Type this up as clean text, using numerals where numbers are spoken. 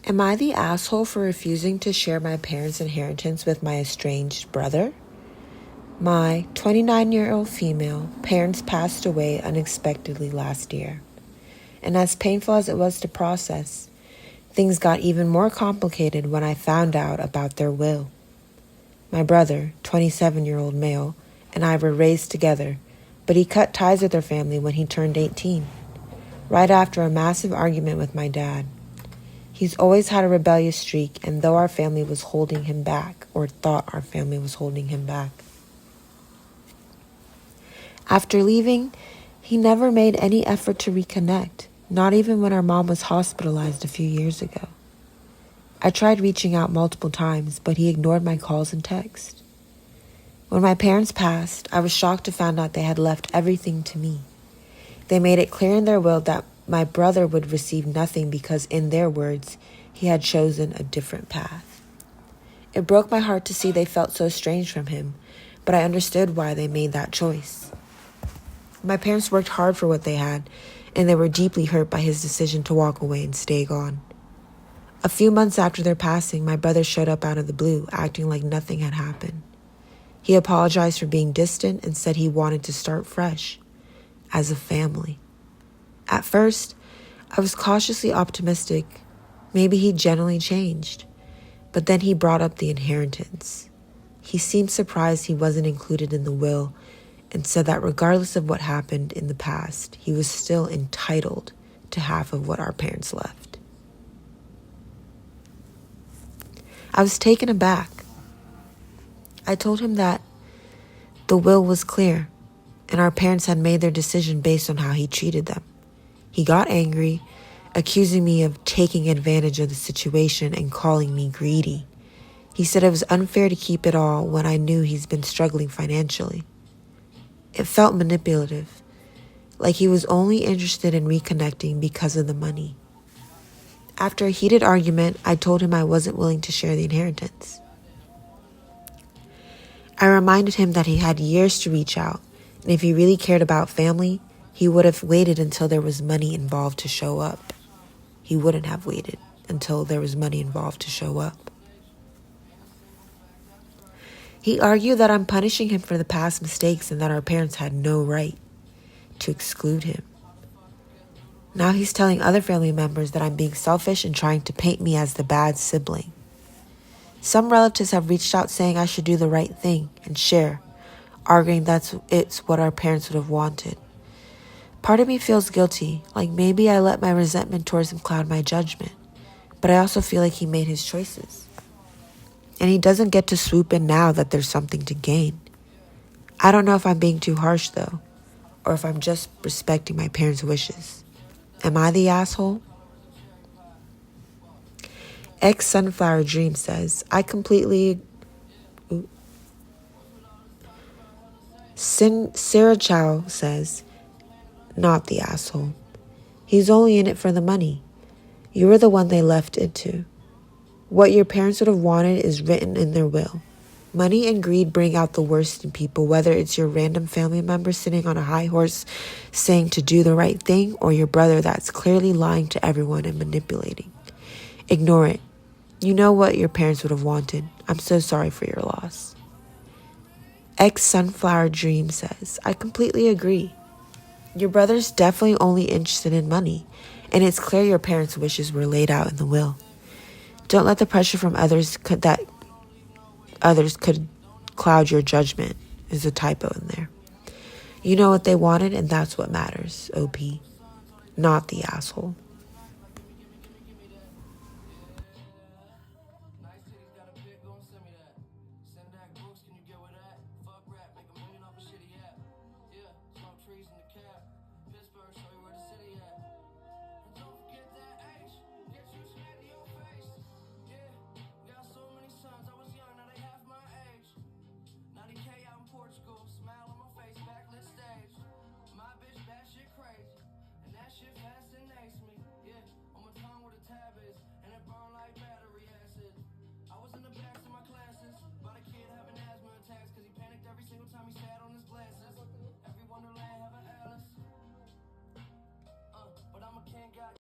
Am I the asshole for refusing to share my parents' inheritance with my estranged brother? My 29-year-old female parents passed away unexpectedly last year. And as painful as it was to process, things got even more complicated when I found out about their will. My brother, 27-year-old male, and I were raised together, but he cut ties with our family when he turned 18, right after a massive argument with my dad. He's always had a rebellious streak, and though our family was holding him back, or thought our family was holding him back. After leaving, he never made any effort to reconnect, not even when our mom was hospitalized a few years ago. I tried reaching out multiple times, but he ignored my calls and texts. When my parents passed, I was shocked to find out they had left everything to me. They made it clear in their will that my brother would receive nothing because, in their words, he had chosen a different path. It broke my heart to see they felt so estranged from him, but I understood why they made that choice. My parents worked hard for what they had, and they were deeply hurt by his decision to walk away and stay gone. A few months after their passing, my brother showed up out of the blue, acting like nothing had happened. He apologized for being distant and said he wanted to start fresh, as a family. At first, I was cautiously optimistic. Maybe he genuinely changed. But then he brought up the inheritance. He seemed surprised he wasn't included in the will and said that regardless of what happened in the past, he was still entitled to half of what our parents left. I was taken aback. I told him that the will was clear and our parents had made their decision based on how he treated them. He got angry, accusing me of taking advantage of the situation and calling me greedy. He said it was unfair to keep it all when I knew he's been struggling financially. It felt manipulative, like he was only interested in reconnecting because of the money. After a heated argument, I told him I wasn't willing to share the inheritance. I reminded him that he had years to reach out, and if he really cared about family, he would have waited until there was money involved to show up. He wouldn't have waited until there was money involved to show up. He argued that I'm punishing him for the past mistakes and that our parents had no right to exclude him. Now he's telling other family members that I'm being selfish and trying to paint me as the bad sibling. Some relatives have reached out saying I should do the right thing and share, arguing it's what our parents would have wanted. Part of me feels guilty, like maybe I let my resentment towards him cloud my judgment, but I also feel like he made his choices. And he doesn't get to swoop in now that there's something to gain. I don't know if I'm being too harsh though, or if I'm just respecting my parents' wishes. Am I the asshole? Sunflower Dream says, I completely... Sarah Chow says, not the asshole. He's only in it for the money. You were the one they left it to. What your parents would have wanted is written in their will. Money and greed bring out the worst in people, whether it's your random family member sitting on a high horse saying to do the right thing, or your brother that's clearly lying to everyone and manipulating. Ignore it. You know what your parents would have wanted. I'm so sorry for your loss. Sunflower Dream says, I completely agree. Your brother's definitely only interested in money, and it's clear your parents' wishes were laid out in the will. Don't let the pressure from others could cloud your judgment. There's a typo in there. You know what they wanted, and that's what matters, OP. Not the asshole.